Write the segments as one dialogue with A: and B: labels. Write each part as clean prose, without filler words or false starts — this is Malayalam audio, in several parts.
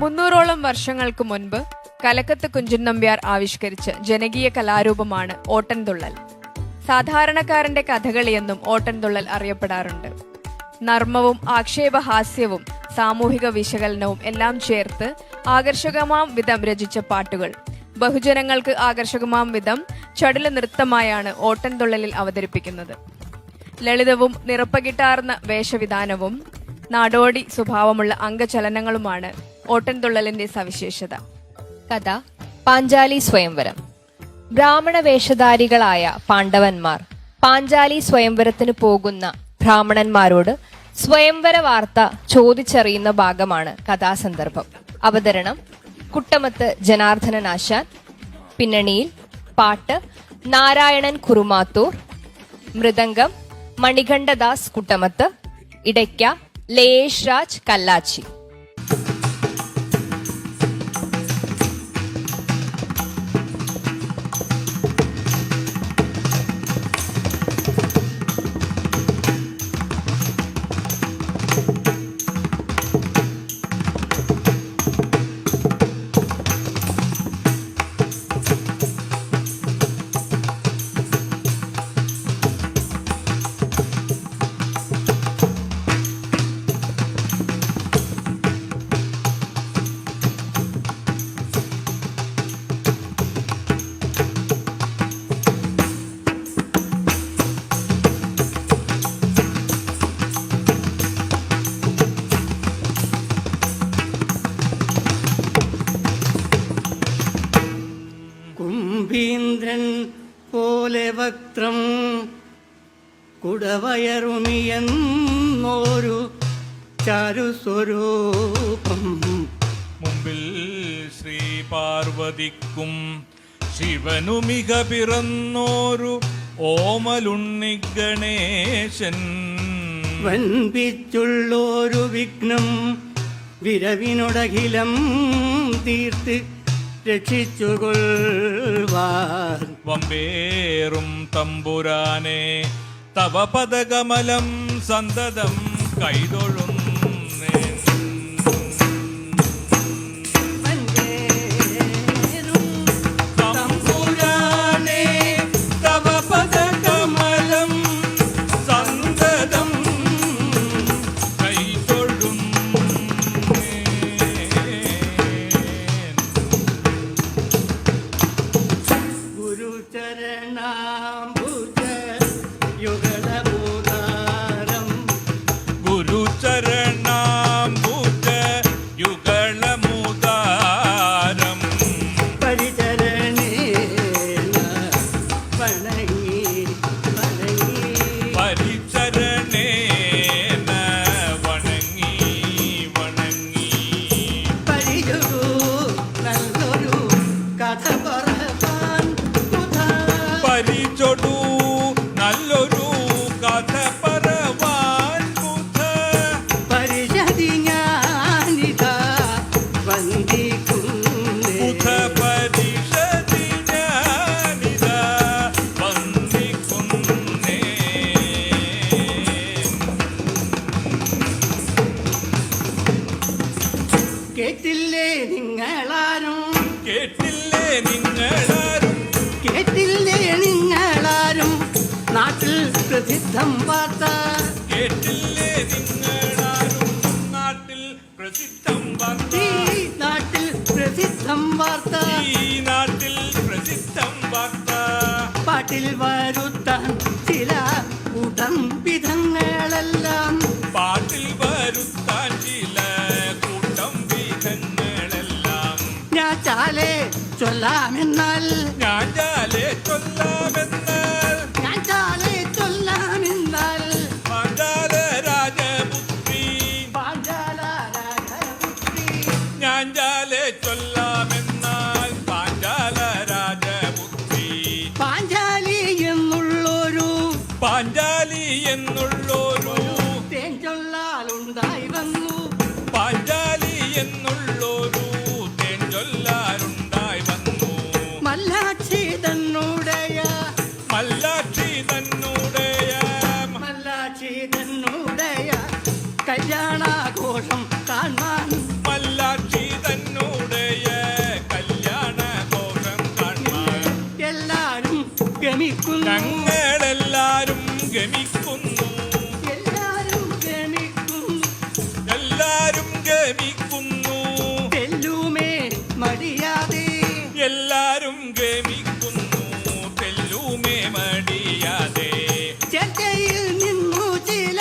A: 300ഓളം വർഷങ്ങൾക്ക് മുൻപ് കലക്കത്ത് കുഞ്ചൻ നമ്പ്യാർ ആവിഷ്കരിച്ച ജനകീയ കലാരൂപമാണ് ഓട്ടൻതുള്ളൽ. സാധാരണക്കാരന്റെ കഥകളിയെന്നും ഓട്ടൻതുള്ളൽ അറിയപ്പെടാറുണ്ട്. നർമ്മവും ആക്ഷേപഹാസ്യവും സാമൂഹിക വിശകലനവും എല്ലാം ചേർത്ത് ആകർഷകമാം വിധം രചിച്ച പാട്ടുകൾ ബഹുജനങ്ങൾക്ക് ആകർഷകമാം വിധം ചടുല നൃത്തമായാണ് ഓട്ടൻതുള്ളലിൽ അവതരിപ്പിക്കുന്നത്. ലളിതവും നിറപ്പകിട്ടാർന്ന വേഷവിധാനവും നാടോടി സ്വഭാവമുള്ള അംഗചലനങ്ങളുമാണ് ഓട്ടൻതുള്ളലിന്റെ സവിശേഷത.
B: കഥ പാഞ്ചാലി സ്വയംവരം. ബ്രാഹ്മണ വേഷധാരികളായ പാണ്ഡവന്മാർ പാഞ്ചാലി സ്വയംവരത്തിന് പോകുന്ന ബ്രാഹ്മണന്മാരോട് സ്വയംവര വാർത്ത ചോദിച്ചറിയുന്ന ഭാഗമാണ് കഥാസന്ദർഭം. അവതരണം കുട്ടമത്ത് ജനാർദ്ദനൻ ആശാൻ. പിന്നണിയിൽ പാട്ട് നാരായണൻ കുറുമാത്തൂർ. മൃദംഗം മണികണ്ഠദാസ് കുട്ടമത്ത്. ഇടയ്ക്ക ലേഷ് രാജ് കല്ലാച്ചി.
C: കുംഭീന്ദ്രൻ പോലെ വക്രം കുടവയറുമിയെന്നോരു ചാരുസ്വരൂപം
D: മുമ്പിൽ ശ്രീ പാർവതിക്കും ശിവനുമിക പിറന്നോരു ഓമലുണ്ണി ഗണേശൻ.
C: വൻപിച്ചുള്ളോരു വിഘ്നം വിരവിനൊടകിലം തീർത്ത് രക്ഷിച്ചുകൊള്ളുവാൻ
D: വമ്പേറും തമ്പുരാനെ തവ പദകമലം സന്തതം കൈതൊഴുന്നേൻ. തമ്പുരാനെ തവ പദകമലം സന്തതം കൈതൊഴുന്നേൻ.
C: ഗുരുചരണാംബുജ യുഗളമൂതാരം
D: ഗുരുചരണാംബുജ യുഗളമുദാരം
C: പരിചരണേന വണങ്ങി വണങ്ങി
D: പരിചരണേന വണങ്ങി വണങ്ങി
C: പരിചൊരു നല്ലൊരു കഥ പറവാൻ
D: പരിചൊടു നല്ലൊരു കഥ പറവാൻ ബുധ
C: പരിചതി ഞാനിതാ വന്ദിക്കുന്നേ.
D: ബുധ പരിഷതി ഞാനിതാ വന്ദിക്കുന്നേ.
C: കേട്ടില്ലേ നിങ്ങളാരും
D: കേട്ടില്ലേ നിങ്ങളാരും
C: കേട്ടില്ലേ നിങ്ങളാരും നാട്ടിൽ പ്രസിദ്ധം വാർത്ത
D: കേട്ടില്ലേ നിങ്ങളാരും നാട്ടിൽ പ്രസിദ്ധം വാർത്ത.
C: ഈ നാട്ടിൽ പ്രസിദ്ധം വാർത്ത
D: ഈ നാട്ടിൽ പ്രസിദ്ധം വാർത്ത.
C: പാട്ടിൽ വരുത്താൻ ചില കൂട്ടം വിധങ്ങളെല്ലാം
D: പാട്ടിൽ വരുത്താൻ ചില കൂട്ടം വിധങ്ങളെല്ലാം
C: ഞാൻ ചാലേ ചൊല്ലാമെന്നാൽ
D: ഞാൻ ചാലേ ചൊല്ലാമെന്നാൽ
C: ഞാൻ ചാലേ ചൊല്ലാമെന്നാൽ
D: പാഞ്ചാല രാജപുത്രി
C: പാഞ്ചാല രാജപുത്രി
D: ഞാൻ ചാലേ ചൊല്ലാമെന്നാൽ പാഞ്ചാല രാജപുത്രി.
C: പാഞ്ചാലി എന്നുള്ളൊരു
D: പാഞ്ചാലി എന്നുള്ളൊരു
C: തേൻ ചൊല്ലാലുണ്ടായി വന്നു
D: പാഞ്ചാലി എന്നുള്ളൊരു തേൻ ചൊല്ലാറുണ്ടായി വന്നു.
C: മല്ലാക്ഷി തന്നുടയ
D: മല്ലാക്ഷി തന്നുടയ
C: മല്ലാക്ഷി തന്നുടയ കല്യാണാഘോഷം കാണാൻ
D: മല്ലാക്ഷി ഞങ്ങളെല്ലാരും ഗമിക്കുന്നു
C: എല്ലാരും ഗമിക്കുന്നു
D: എല്ലാരും ഗമിക്കുന്നു
C: തെല്ലുമേ മടിയാതെ
D: എല്ലാരും ഗമിക്കുന്നു തെല്ലുമേ മടിയാതെ
C: ചർച്ചയിൽ നിന്നു ചില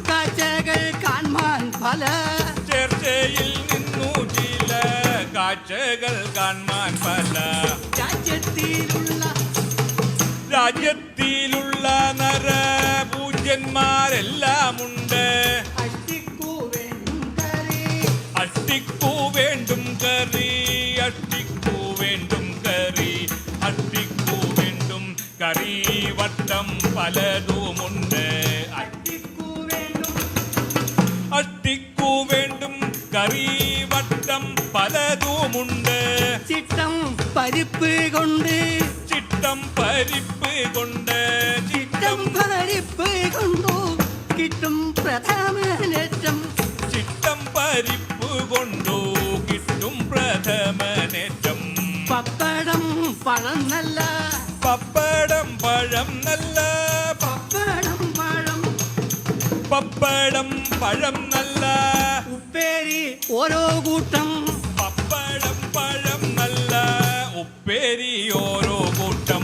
C: കാഴ്ചകൾ കാണാൻ പല
D: ചർച്ചയിൽ നിന്നു ചില കാഴ്ചകൾ കാണാൻ പല രാജ്യത്തിലുള്ള നരപൂജ്യന്മാരെല്ലാമുണ്ട്
C: അഷ്ടിക്കു വേണ്ടും കറി
D: അഷ്ടിക്കു വേണ്ടും കറി അഷ്ടിക്കു വേണ്ടും കറി അഷ്ടിക്കു വേണ്ടും കറി വട്ടം പലതുമുണ്ട്
C: അഷ്ടിക്കു വേണ്ടും
D: അഷ്ടിക്കു വേണ്ടും കറി വട്ടം പലതുമുണ്ട്
C: ചിട്ടം പരിപ്പ് കൊണ്ട്
D: ചിട്ടം പരിപ്പ് കൊണ്ട്
C: ചിട്ടം പരിപ്പ് കൊണ്ടു കിട്ടും പ്രധാനേറ്റം
D: ചിട്ടം പരിപ്പ് കൊണ്ടു കിട്ടും പ്രഥമനേറ്റം
C: പപ്പടം പഴം നല്ല
D: പപ്പടം പഴം നല്ല
C: പപ്പടം പഴം
D: പപ്പടം പഴം നല്ല
C: ഉപ്പേരി ഓരോ കൂട്ടം
D: പപ്പടം പഴം നല്ല ഉപ്പേരി ഓരോ കൂട്ടം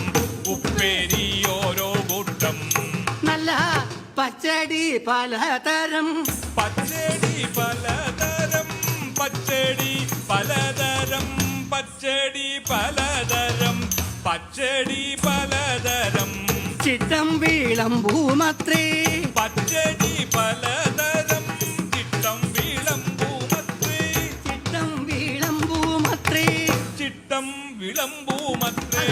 D: ഉപ്പേരി ഓരോ കൂട്ടം
C: നല്ല പച്ചടി പലതരം
D: പച്ചടി പലതരം പച്ചടി പലതരം പച്ചടി പലതരം പച്ചടി പലതരം
C: ചിട്ടം വിളമ്പൂമത്രേ
D: പച്ചടി പലതരം ചിട്ടം വിളമ്പൂമത്രേ
C: ചിട്ടം വിളമ്പൂമത്രേ
D: ചിട്ടം വിളമ്പൂമത്രേ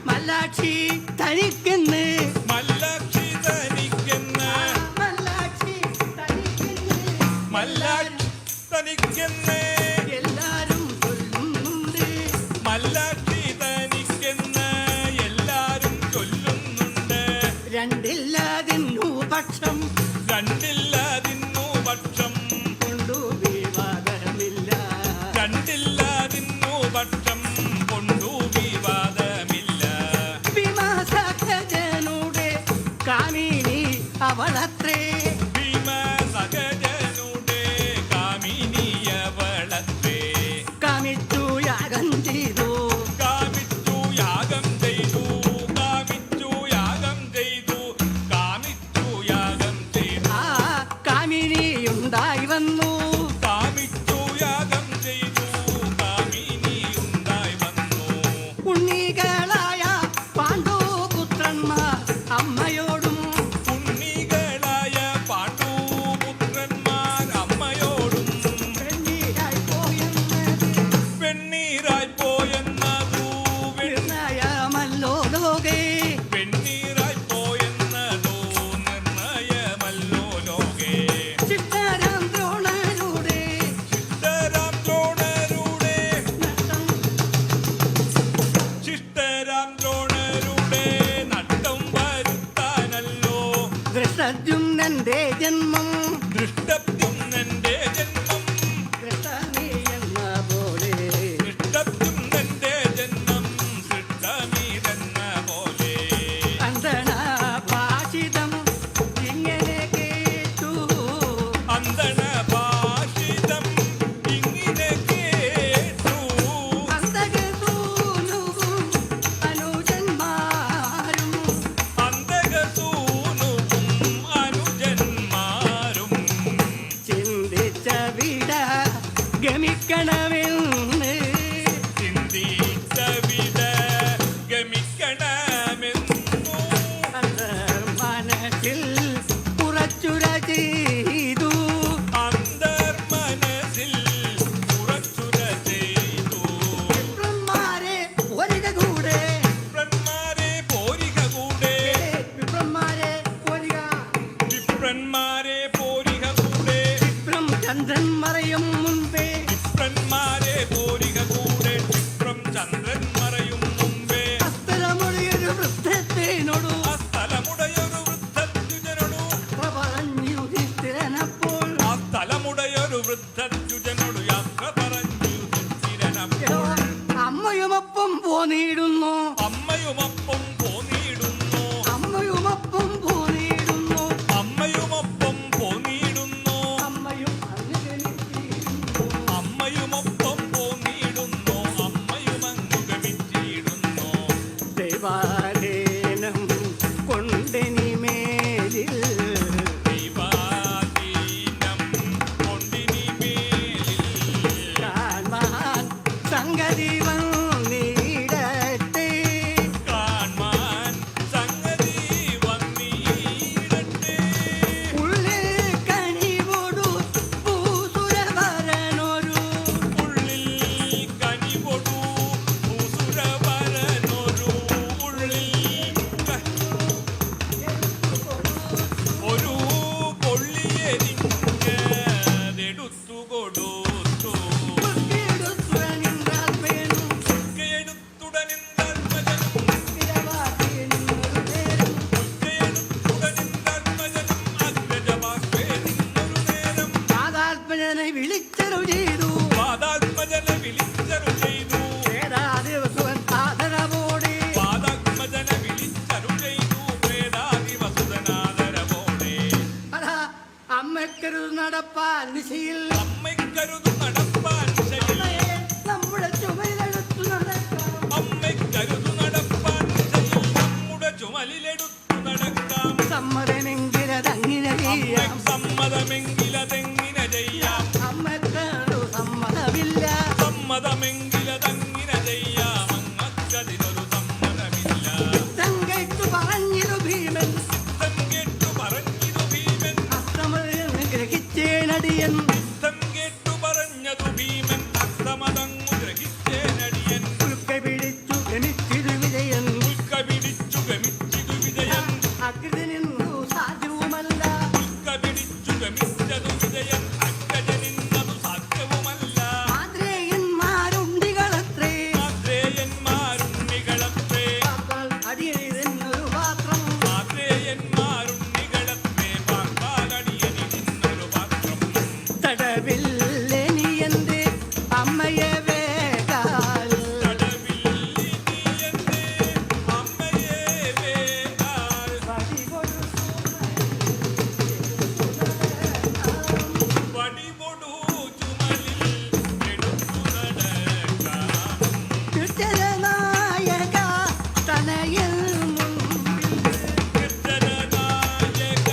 C: മല്ലാക്ഷി തനിക്കെന്ന്
D: മല്ലാക്ഷി തനിക്കെന്ന്
C: മല്ലാക്ഷി തനിക്കെന്ന്
D: മല്ലാക്ഷി തനിക്കെന്ന്
C: എല്ലാരും ചൊല്ലുന്നുണ്ട്
D: മല്ലാക്ഷി തനിക്കെന്ന് എല്ലാരും ചൊല്ലുന്നുണ്ട്
C: രണ്ടില്ലാതിന്നു പക്ഷം
D: രണ്ടില്ലാതിന്നു പക്ഷം
C: കൊണ്ടു വിവാദമില്ല
D: രണ്ടില്ലാതിന്നു പക്ഷം കൊണ്ടു വിവാദമില്ല
C: വിമാസകജനുടെ കാമിനി അവളത്രേ
D: ഭീമസഹജനുടെ കാമിനിയവളത്തെ
C: കാമിച്ചു യാഗം ചെയ്തു
D: കാമിച്ചു യാഗം ചെയ്തു കാമിച്ചു യാഗം ചെയ്തു കാമിച്ചു യാഗം ചെയ്തു
C: ആ കാമിനിയുണ്ടായി വന്നു
D: കാമിച്ചു യാഗം ചെയ്തു കാമിനിയുണ്ടായി വന്നു
C: ഉണ്ണികളായ പാണ്ഡുപുത്രന്മാർ അമ്മയോടും
D: ഉണ്ണികളായ പാണ്ഡുപുത്രന്മാർ അമ്മയോടും
C: വെണ്ണീരായി പോയെന്ന്
D: വെണ്ണീരായി പോയെന്നതു
C: നിർണയമല്ലോ ലോകേ
D: വെണ്ണീരായി പോയെന്നതു നിർണയമല്ലോ ലോകേ
C: ചിട്ടരാം ദ്രോണരുടെ
D: ശിഷ്ടരാം ദ്രോണരുടെ
C: നഷ്ടം
D: ശിഷ്ടരാം ദ്രോണരുടെ നട്ടം വരുത്താനല്ലോ
C: ദൃഷ്ടദ്യുമ്നന്റെ ജന്മം
D: ദൃഷ്ടപ്യുമ്നന്റെ ജന്മം
C: ദൃഷ്ടനീ എന്ന പോലെ
D: ദൃഷ്ടപ്യുമ്നന്റെ ജന്മം സൃഷ്ടമീതെന്ന പോലെ
C: അന്തണ ഭാഷിതം ഇങ്ങനെ കേട്ടു
D: അന്തണ ഭാഷിതം ഇങ്ങനെ കേട്ടു
C: അന്തകസൂനുവും അനുജന്മാരും
D: അന്തകസൂനുവും അനുജന്മാരും
C: ചിന്തിച്ച വിട ഗമിക്കണമെന്ന്
D: ചിന്തിച്ച വിട ഗമിക്കണമെന്നു
C: മനസ്സിൽ ഉറച്ചുര ചെയ്തു
D: അന്തർമനസ്സിൽ ഉറച്ചുര ചെയ്തു
C: വിപ്രന്മാരെ ഒരിക കൂടെ
D: വിപ്രന്മാരെ പോരിക കൂടെ
C: വിപ്രന്മാരെ ഒരിക
D: വിപ്രന്മാരെ പോരിക കൂടെ
C: വിപ്രം ചന്ദ്രൻ മറയും മുൻപേ
D: വിപ്രന്മാരെ പോരിക കൂടെ വിപ്രം ചന്ദ്രൻ മറയും മുമ്പേ
C: അസ്തരമൊഴിയൊരു വൃദ്ധത്തേനോടു
D: ആ സ്ഥലമുടയൊരു വൃദ്ധദ്വിജനോടു
C: പറഞ്ഞു യുധിഷ്ഠിരനപ്പോൾ
D: ആ സ്ഥലമുടയൊരു വൃദ്ധദ്വിജനോടു യാത്ര പറഞ്ഞു യുധിഷ്ഠിരനപ്പോൾ
C: അമ്മയുമൊപ്പം പോന്നിടുന്നു
D: അമ്മയുമൊപ്പം പോന്നിടുന്നു
C: സംഗതി വന്നിടട്ടെ.
D: കാൺമാൻ സംഗതി വന്നിടട്ടെ.
C: ഉള്ളിൽ കനിവോടു ഭൂസുരവരനൊരു
D: ഉള്ളിൽ കനിവൊടു ഭൂസുരവരനൊരു ഉള്ളിൽ ഒരു കൊള്ളിയെരിഞ്ഞെടുത്തു കൊടുത്തു.
C: എടുത്തുനിന്റാത്മേനും
D: ഉൽക്കയെടുത്തുടനിന്തർമ്മജനും
C: സ്ഥിരവാക്കിയെന്നൊരു നേരം
D: ഉൽക്കയെടുത്തുടനിന്തർമ്മജനും അഗ്രജവാക്യേരിന്നൊരു നേരം
C: പാതാത്മജനെ വിളിച്ചരു ചെയ്തു.
D: പാദാത്മജനെ വിളിച്ചരു ചെയ്തു.
C: വേദാദിവസുവൻ ആദരവോടെ
D: പാദാത്മജനെ വിളിച്ചരു ചെയ്തു. വേദാദിവസുതനാദരവോടെ
C: അതാ അമ്മക്കരുത് നടപ്പാൻ ദിശയിൽ
D: അമ്മയ്ക്കരുതു നടപ്പാൻ ശൈലി.
C: അമ്മയെ നമ്മുടെ ചുമയിലെടുത്തു നടക്കാം.
D: അമ്മയ്ക്കരുതു നടപ്പാൻ ശൈലി. നമ്മുടെ ചുമലിലെടുത്തു നടക്കാം.
C: സമ്മതമെങ്കിലതങ്ങിനെ ചെയ്യാം.
D: അമ്മയ്ക്ക് സമ്മതമെങ്കിലതെങ്ങിനെ ചെയ്യാം.
C: അമ്മക്കരു സമ്മതമില്ല.
D: സമ്മതമെങ്കിലതങ്ങിനെ ചെയ്യാം. അങ്ങക്കതിനൊരു സമ്മതമില്ല.
C: യുദ്ധം കേട്ടു പറഞ്ഞിരു ഭീമൻ
D: യുദ്ധം കേട്ടു പറഞ്ഞിതു ഭീമൻ.
C: അസ്തമതെന്ന് ഗ്രഹിച്ചേനടിയൻ.
D: യുദ്ധം കേട്ടു പറഞ്ഞതു ഭീമൻ. അസ്തമതങ്ങു ഗ്രഹിച്ചേനടിയൻ.
C: ഉൽക്ക പിടിച്ചു ഗമിച്ചിരു വിജയൻ.
D: ഉൽക്ക പിടിച്ചു ഗമിച്ചിതു വിജയൻ.
C: അകൃതിനിന്നു സാധ്യവുമല്ല.
D: ഉൽക്ക പിടിച്ചു ഗമിച്ചതു വിജയൻ. അഗ്രജനിന്നതു സാധ്യവുമല്ല.
C: മാതൃയന്മാരുണ്ടികളത്രേ.
D: മാത്രേയന്മാരുണ്ണികളത്രേ.
C: പാർത്താൽ അടിയനിതെന്നൊരു പാത്രം.
D: മാത്രേയന്മാരുണ്ണികളത്രേ. പാർത്താലടിയനിന്നൊരു പാത്രം.
C: തടവില്ലെനിയന്റെ അമ്മയെ വേഗാൽ.
D: തടവില്ലിനിയെന്റെ അമ്മയെ വേഗാൽ. വടിവൊടു ചുമലിൽ എടുത്തു നടക്കാം.
C: കൃത്യനായക തനയൽ മുൻപിൽ.
D: കൃത്യനായക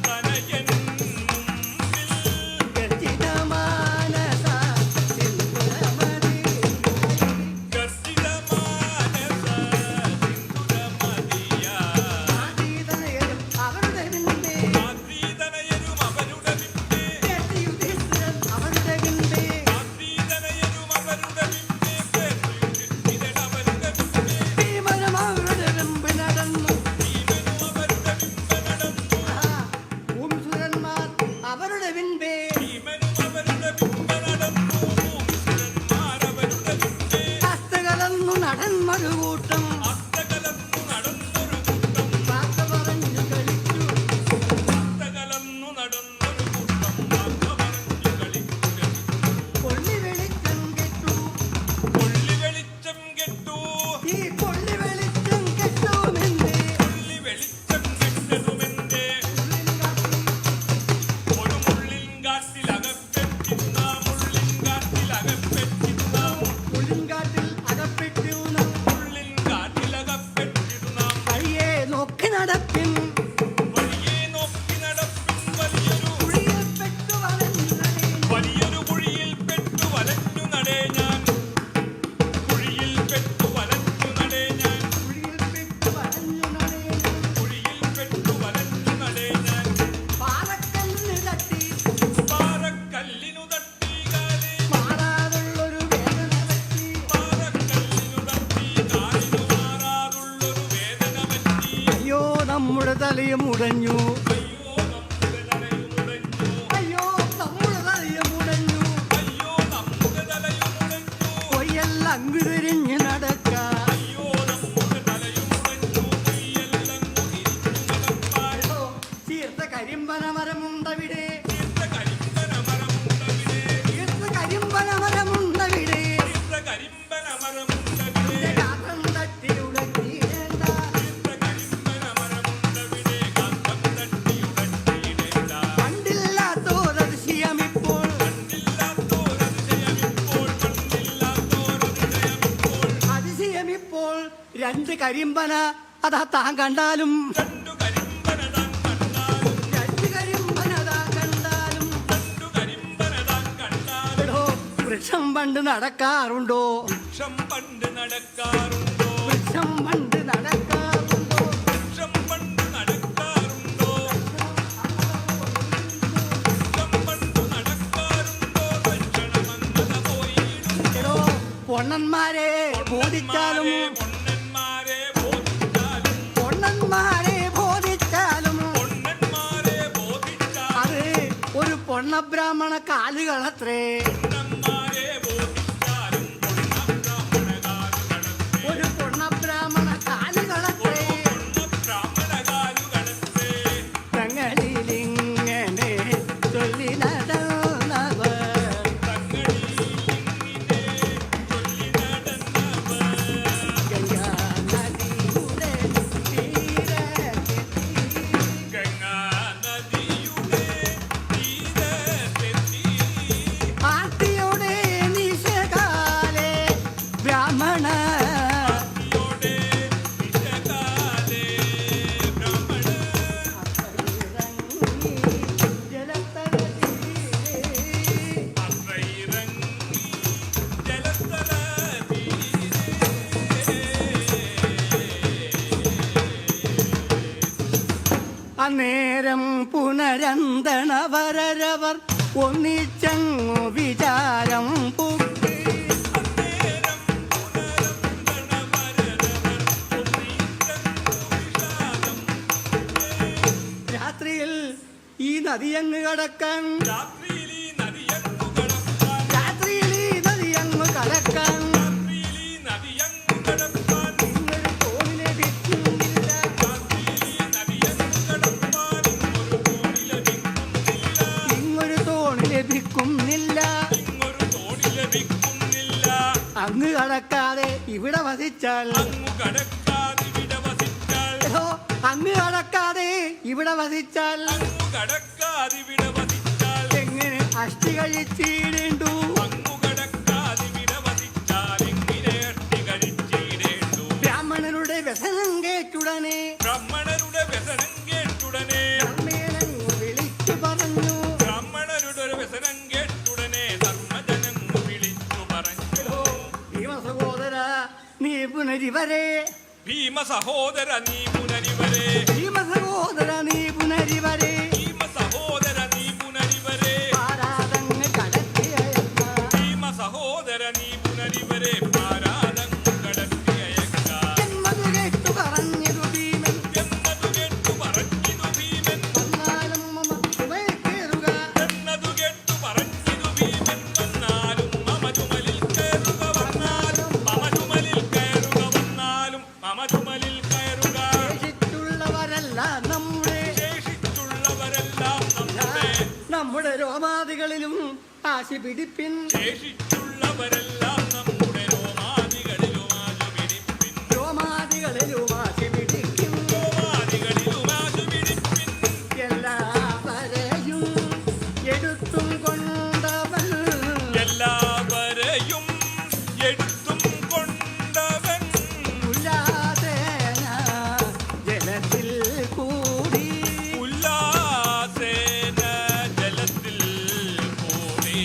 D: തനയൻ മുമ്പിൽ.
C: ഗർജിതമാനസ സിന്ധുരമതി.
D: ഗർജിതമാനസ സിന്ധുരമതിയാ.
C: ആദീതനയരും അവരുടെ മുൻപേ.
D: ആദ്രീതനയരും അവരുടെ പിമ്പേ.
C: കേട്ട് യുധിഷ്ഠിരൻ അവരുടെ മുൻപേ.
D: ആദ്രീതനയരും അവരുടെ പിമ്പേ. കേട്ടുയുധിഷ്ഠിരൻ അവരുടെ പിമ്പേ.
C: ഭീമനും അവരുടെ മുമ്പ് നടന്നു.
D: ഭീമനും അവരുടെ പിമ്പെ നടന്നു.
C: ഭൂമിസുരന്മാർ അവരുടെ മുൻപേ.
D: ഭീമനും അവരുടെ പിമ്പെ നടന്നു. ഭൂമിസുരന്മാർ അവരുടെ പിമ്പെ.
C: ഹസ്തകലന്നു നടന്നൊരു കൂട്ടം.
D: അസ്തകലന്നു നടന്നൊരു കൂട്ടം.
C: വാർത്ത പറഞ്ഞു കളിച്ചു.
D: അസ്തകലന്നു നടന്നൊരു കൂട്ടം. വാർത്ത പറഞ്ഞു കളിച്ചു.
C: കൊള്ളി വെളിച്ചം കെട്ടു.
D: കൊള്ളി വെളിച്ചം കെട്ടു.
C: ഈ കൊള്ളി വെളിച്ചം കെട്ടുമെന്നേ.
D: കൊള്ളി വെളിച്ചം കെട്ടതുമെന്റെ ഒരു മുള്ളിൻകാട്ടിലകപ്പെട്ടിരുന്ന മുള്ളിൻകാട്ടിലകപ്പെട്ടിരുന്ന
C: പുളിങ്കാട്ടിൽ അകപ്പെട്ടിരുന്ന
D: മുള്ളിൻകാട്ടിലകപ്പെട്ടിരുന്ന
C: വഴിയെ നോക്കി നടപ്പിൻ.
D: വഴിയെ നോക്കി നടപ്പിൻ. വലിയൊരു
C: കുഴിയിൽപ്പെട്ടു വളർന്നതേ.
D: വലിയൊരു കുഴിയിൽപ്പെട്ടു വലഞ്ഞു നടേ ഞാൻ. കുഴിയിൽപ്പെട്ടു വലഞ്ഞു നടേ ഞാൻ.
C: കുഴിയിൽപ്പെട്ടു വളഞ്ഞു നടേണം.
D: കുഴിയിൽപ്പെട്ടു വലഞ്ഞു നടേ ഞാൻ.
C: പാറക്കല്ലിന് തട്ടി
D: പാറക്കല്ലിനു തട്ടികാലേ.
C: മാറാതുള്ളൊരു വേദന പറ്റി.
D: പാറക്കല്ലിനു തട്ടി കാലിനു മാറാതുള്ളൊരു വേദന പറ്റി.
C: അയ്യോ നമ്മുടെ തലയും ഉടഞ്ഞു.
D: അയ്യോ നമ്മുടെ തലയുമുടഞ്ഞു.
C: അയ്യോ നമ്മുടെ തലയും ഉടഞ്ഞു.
D: അയ്യോ നമ്മുടെ തലയുമുടഞ്ഞു.
C: പൊയ്യെല്ലാം തിരിഞ്ഞു നടക്കാം.
D: അയ്യോ നമ്മുടെ തലയുമുടഞ്ഞു. പൊയ്യെല്ലങ്ങു തിരിഞ്ഞു നടപ്പാൻ.
C: തീർത്ത കരിമ്പന മരമുണ്ടവിടെ.
D: തീർത്ത കരിമ്പന മരമുണ്ടവിടെ.
C: തീർത്ത കരിമ്പന മരമുണ്ടവിടെ.
D: തീർത്ത കരിമ്പന മരമുണ്ടവിടെ.
C: കാതം തട്ടി ഉടക്കിയിടേണ്ട.
D: തീർത്ത കരിമ്പന മരമുണ്ടവിടെ. കാന്തം തട്ടിയുടട്ടിയിടേണ്ട.
C: പണ്ടില്ലാത്തോരതിശയമിപ്പോൾ.
D: പണ്ടില്ലാത്തോരതിശയമിപ്പോൾ. പണ്ടില്ലാത്തോരതിശയമിപ്പോൾ.
C: അതിശയമിപ്പോൾ രണ്ട് കരിമ്പന അതാ താൻ കണ്ടാലും.
D: രണ്ടു കരിമ്പന താൻ കണ്ടാലും.
C: രണ്ട് കരിമ്പന താൻ കണ്ടാലും.
D: രണ്ടു കരിമ്പന താൻ കണ്ടാലും.
C: എടോ വൃക്ഷം പണ്ട് നടക്കാറുണ്ടോ?
D: വൃക്ഷം പണ്ട് നടക്കാറുണ്ടോ?
C: വൃക്ഷം പണ്ട് നടക്കാറുണ്ടോ?
D: വൃക്ഷം പണ്ട് നടക്കാറുണ്ടോ? വൃക്ഷം പണ്ട് നടക്കാറുണ്ടോ? ഭക്ഷണമെന്നത് പോയിടും.
C: എടോ പൊണ്ണന്മാരെ ബോധിച്ചാലും
D: പൊണ്ണന്മാരെ ബോധിച്ചാലും
C: പൊണ്ണന്മാരെ ബോധിച്ചാലും
D: പൊണ്ണന്മാരെ ബോധിച്ചാലും
C: അത് ഒരു പൊണ്ണബ്രാഹ്മണ കാലുകളത്രേ.
D: പൊണ്ണന്മാരെ ബോധിച്ചാലും പൊണ്ണബ്രാഹ്മണകാലുകളത്രേ.
C: ഒരു പൊണ്ണബ്രാഹ്മണ കാലുകളത്രേ.
D: പൊണ്ണബ്രാഹ്മണകാലുകളത്രേ.
C: തങ്ങളിലിങ്ങനെ ചൊല്ലി നടന്നവർ
D: തങ്ങളിലിങ്ങനെ ചൊല്ലി നടന്നവർ
C: ഗംഗാ നദിയുടെ തീരത്തെത്തി.
D: ഗംഗാനദിയുടെ തീരത്തെത്തി.
C: ആർത്തിയുടെ നിശകാലെ ബ്രാഹ്മണ
D: ഭക്തിയോടെ വിശകാലേ ബ്രാഹ്മണർ
C: ഇറങ്ങി ജലത്തരത്തിലെ
D: അത്രയിറങ്ങി ജലസ്ഥല
C: അന്നേരം പുനരന്തണവരവർ ഒന്നിച്ചങ്ങു വിചാരം പൊക്കി.
D: അന്നേരം പുനരന്തണവരവർ ഒന്നിച്ചങ്ങു വിഷാദം.
C: രാത്രിയിൽ ഈ നദിയങ്ങ് കടക്കാൻ
D: രാത്രിയിൽ ഈ നദിയങ്ങു കടപ്പാൻ
C: രാത്രിയിൽ ഈ നദിയങ്ങ് കടക്കാൻ
D: രാത്രിയിൽ ഈ നദിയങ്ങു കടപ്പാൻ
C: ഇന്നൊരു തോണി ലഭിക്കുന്നില്ല.
D: രാത്രിയിൽ ഈ നദിയങ്ങു കടപ്പാൻ ഇങ്ങൊരു തോണി ലഭിക്കുന്നില്ല.
C: ഇങ്ങൊരു തോണി ലഭിക്കുന്നില്ല.
D: ഇങ്ങൊരു തോണി ലഭിക്കുന്നില്ല.
C: അങ്ങ് കടക്കാതെ ഇവിടെ വസിച്ചാൽ
D: അങ്ങു കടക്കാതിവിടെ വസിച്ചാൽ
C: ഏതോ അങ്ങ് കടക്കാതെ ഇവിടെ വസിച്ചാൽ
D: അങ്ങു കടക്കാതിവിടെ വസിച്ചാൽ
C: എങ്ങനെ അഷ്ടി കഴിച്ചിടേണ്ടു?
D: അങ്ങു കടക്കാതിവിടെ വസിച്ചാൽ എങ്ങനെ അട്ടി കഴിച്ചിടേണ്ടു.
C: ബ്രാഹ്മണരുടെ വ്യസനം കേട്ടുടനെ
D: ബ്രാഹ്മണരുടെ വ്യസനം കേട്ടുടനെ
C: ബ്രാഹ്മണനങ്ങ് വിളിച്ചു പറഞ്ഞു.
D: ബ്രാഹ്മണരുടെ ഒരു വ്യസനം കേട്ടുടനെ ധർമ്മജനങ്ങു വിളിച്ചു പറഞ്ഞു.
C: ഏതോ ഭീമ സഹോദര നീ പുനരിവരെ
D: ഭീമ സഹോദര നീ പുനരിവരെ
C: ഭീമ സഹോദര നീ പുനരിവരെ
D: ഭീമ സഹോദര നീ പുനരിവരെ
C: പാരാതങ്ങ് കടത്തിയയക്ക.
D: ഭീമ സഹോദര നീ പുനരിവരെ പാരാതങ്ങു കടത്തിയയക്കാം
C: എന്നതു കേട്ടു പറഞ്ഞതു ഭീമൻ
D: എന്നതു കേട്ടു പറഞ്ഞിതു ഭീമൻ
C: വന്നാലും മമ ചുമയിൽ കേറുക.
D: എന്നതു കേട്ടു പറഞ്ഞിതു ഭീമൻ വന്നാലും മമ ചുമലിൽ കയറുക വന്നാലും മമ ചുമലിൽ കയറുക വന്നാലും മമ ചുമലിൽ കയറുക.
C: ശേഷിച്ചുള്ളവരെല്ലാം നമ്മുടെ രോമാദികളിലും ആശി പിടിപ്പിൻ.
D: ശേഷിച്ചുള്ളവരെല്ലാം നമ്മുടെ രോമാദികളിലും ആശു പിടിപ്പിൻ.
C: രോമാദികളിലും ആശി പിടിക്കും.
D: രോമാദികളിലും ആശു പിടിപ്പിൻ.
C: എല്ലാവരെയും എടുത്തും കൊണ്ടവൻ
D: എല്ലാവരെയും എടുത്തും കൊണ്ടവൻ
C: ഉല്ലാസേന ജലത്തിൽ കൂടി.
D: ഉല്ലാസേന ജലത്തിൽ കൂടി.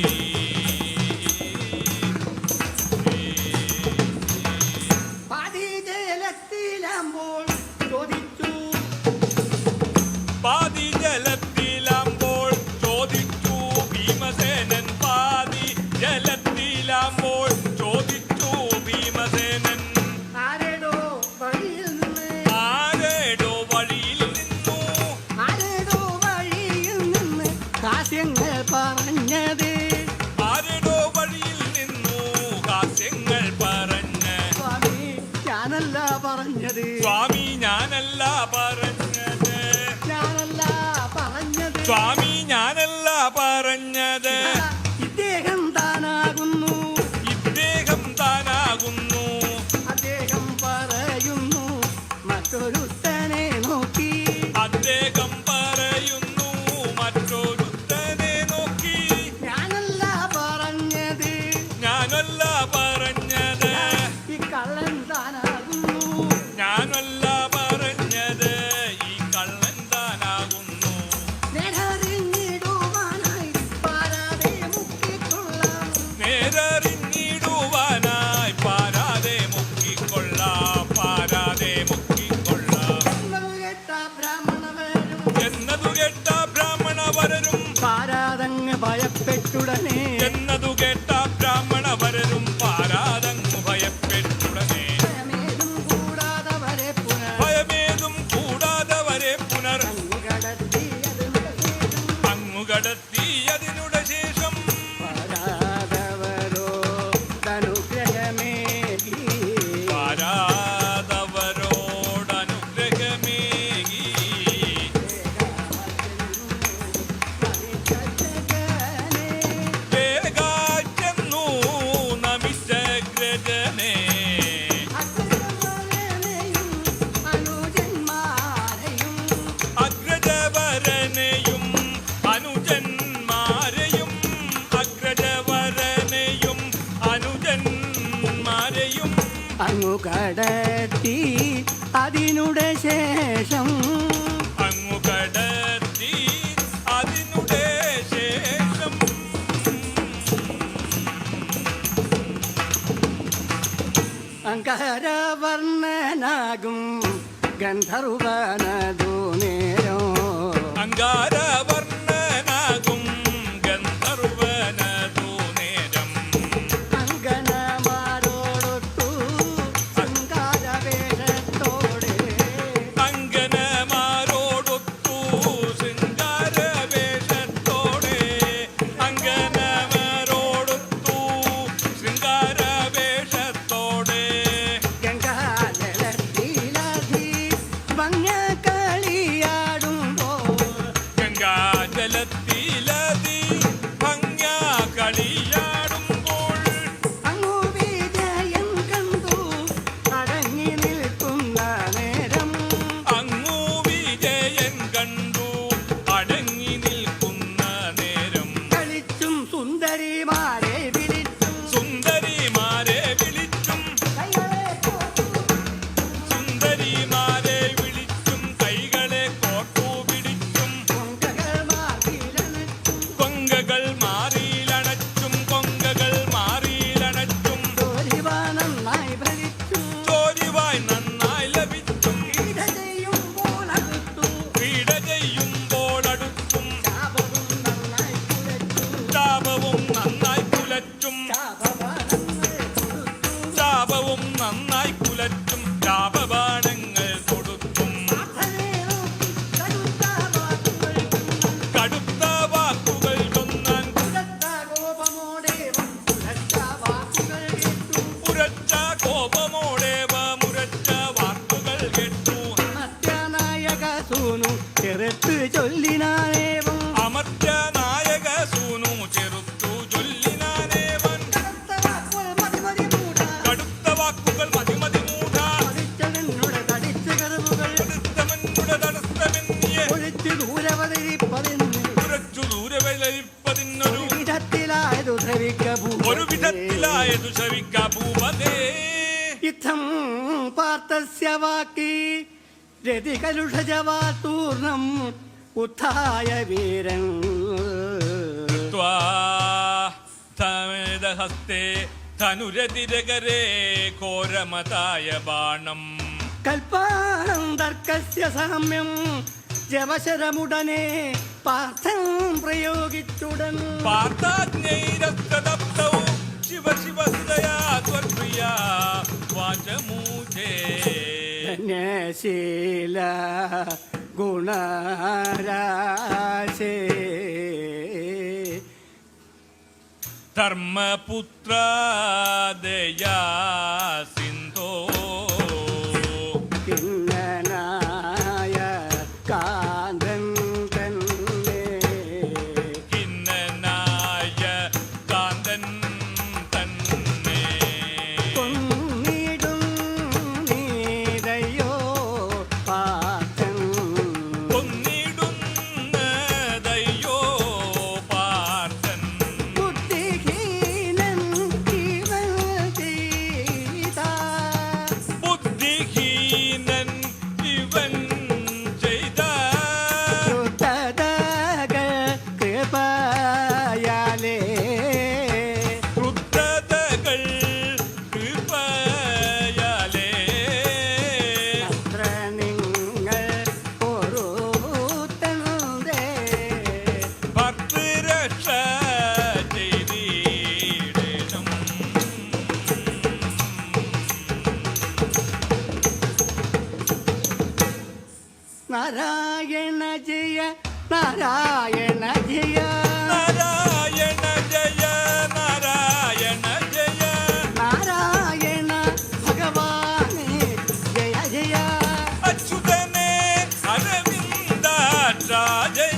C: പാതി ജലത്തിലാമ്പോൾ ചോദിച്ചു
D: പാതി ജലത്തിലാമ്പോൾ ചോദിച്ചു ഭീമസേനൻ. പാതി ജലത്തിലാമ്പോൾ ചോദിച്ചു ഭീമസേനൻ.
C: ആരെടോ വഴിയിൽ നിന്ന്
D: ആരേടോ വഴിയിൽ നിന്നു
C: ആരെടോ വഴിയിൽ നിന്ന് ഹാസ്യങ്ങൾ പറഞ്ഞത്.
D: ആരേടോ വഴിയിൽ നിന്നു ഹാസ്യങ്ങൾ പറഞ്ഞ്.
C: സ്വാമി ഞാനല്ല പറഞ്ഞത്
D: സ്വാമി ഞാനല്ല പറഞ്ഞത്
C: ഞാനല്ല പറഞ്ഞത്
D: സ്വാമി ഞാനല്ല പറഞ്ഞത്
C: ഇദ്ദേഹം താനാകുന്നു.
D: ഇദ്ദേഹം താനാകുന്നു.
C: അദ്ദേഹം പറയുന്നു മറ്റൊരുത്തനെ നോക്കി.
D: അദ്ദേഹം പറയുന്നു മറ്റൊരുത്തനെ നോക്കി.
C: ഞാനല്ല പറഞ്ഞത്
D: ഞാനല്ല പറഞ്ഞത്
C: ഈ കള്ളൻ താനാകുന്നു.
D: ഞാനല്ല പറഞ്ഞത് ഈ കള്ളൻ താനാകുന്നു.
C: നേരറിഞ്ഞിടുവാനായി പാരാതെ മുക്കിക്കൊള്ളാം.
D: നേരറിഞ്ഞ പാരാതങ്ങു ഭയപ്പെട്ടുടനെ
C: ഭയമേതും കൂടാതവരെ പുനർ
D: ഭയമേതും കൂടാതവരെ പുനർ
C: കടത്തി
D: അങ്ങു കടത്തി അതിനുടെ ശേഷം
C: പാരാതവരോ തനുഗ്രഹമേകി
D: പാരാതവരോടനുഗ്രഹമേകി വേഗാറ്റെന്നു നമിച്ചഗ്രജനെ അഗ്രജവരനെയും അനുജന്മാരെയും അഗ്രജവരനെയും അനുജന്മാരെയും
C: അങ്ങു കടത്തി അതിനുടെ ശേഷം
D: അങ്ങു കടത്തി അതിനുടെ ശേഷം
C: അങ്കാരവർണ്ണനാകും ഗന്ധർവനതു നേരോ
D: അങ്കാരവർണ്ണനാകും ഗന്ധർവനതു നേരം
C: അങ്കനമാരോടൊത്തു ശൃംഗാരവേഷത്തോടെ
D: അങ്കനമാരോടൊത്തു ശൃംഗാരവേഷത്തോടെ അങ്കനമാരോടൊത്തു ശൃംഗാരവേഷത്തോടെ
C: ഗംഗാജലത്തിലധി ഭംഗകളിയാടുമ്പോൾ
D: ഗംഗാജലത്തിലതി ഭംഗ്യ കളിയാടുമ്പോൾ
C: അങ്ങു വിജയം കണ്ടു അടങ്ങി നിൽക്കുന്ന നേരം
D: അങ്ങു വിജയൻ കണ്ടു അടങ്ങി നിൽക്കുന്ന നേരം
C: കളിച്ചും സുന്ദരിമാരെ വിളിച്ചും
D: സുന്ദരിമാരെ വിളിച്ചും സുന്ദരിമാരെ വിളിച്ചും കൈകളെ കോർത്തു പിടിച്ചും കൊങ്കകൾ മാറിയിലണച്ചും കൊങ്കകൾ മാറിയിലണച്ചും
C: നന്നായി ഭരിച്ചും
D: ചോരിവായി നന്നായി ലഭിച്ചും
C: പീഡ ചെയ്യുമ്പോൾ അടുത്തു
D: പീഡ ചെയ്യുമ്പോൾ അടുത്തും
C: ശാപവും നന്നായി കുലച്ചു
D: ശാപവും നന്നായി കുലച്ചും ശാപവും നന്നായി കുലച്ചും ശാപബാണങ്ങൾ കൊടുത്തും കടുത്ത വാക്കുകൾ ചൊന്നാൻ ഉരച്ച കോപമോടേവ മുരച്ച വാക്കുകൾ കേട്ടു
C: ചെറുത്ത് ചൊല്ലിനാനേവം
D: അമർച്ച നായക സൂനു ചെറുത്തു ചൊല്ലിനാനേവൻ കടുത്ത വാക്കുകൾ മതിമതി മൂഢ
C: തടിച്ച കറുവുകൾ
D: അടുത്തവനുടെ തടസ്സമെന്നിയെ
C: ഒഴിച്ചു ദൂരവതരിപ്പതിന്
D: ഉരച്ചു ദൂരെ വലിപ്പതിനൊരു
C: വിധത്തിലായതു
D: ഒരു വിധത്തിലായതു ശവിക്ക ഭൂപതേ
C: ഇത്തം പാർത്തസ്യ വാക്കി രതികലുഷജവാതൂർണം ഉത്ഥായ വീരൻ
D: ഹസ്തേ ധനുരതിരകരേ ഘോരമതായ ബാണം
C: കൽപ്പാണം തർക്കസ്യ സാമ്യം ജവശരമുടനെ പാർത്ഥം പ്രയോഗിച്ചുടൻ
D: പാർത്ഥാജ്ഞൈരസ്തദപ്തൗ ശിവ ശിവ ഹൃദയാ ത്വൽപ്രിയാ വാചമൂചേ
C: ധന്യശീല ഗുണരാശേ
D: ധർമ്മപുത്ര ദയാ സിന്ധോ
C: കിന്നനായ കാന്തൻ തന്നെ
D: കിന്നനായ കാന്തൻ തന്നെ
C: കൊന്നിടും നീതയോ പാർത്ഥൻ
D: കൊന്നിടുന്നതയ്യോ പാർത്ഥൻ
C: ബുദ്ധിഹീനൻ ജീവൻ നാരായണ ജയ നാരായണ ജയ
D: നാരായണ ജയ നാരായണ ജയ
C: നാരായണ ഭഗവാനേ ജയ ജയ
D: അച്യുതനെ അരവിന്ദാക്ഷ ജയ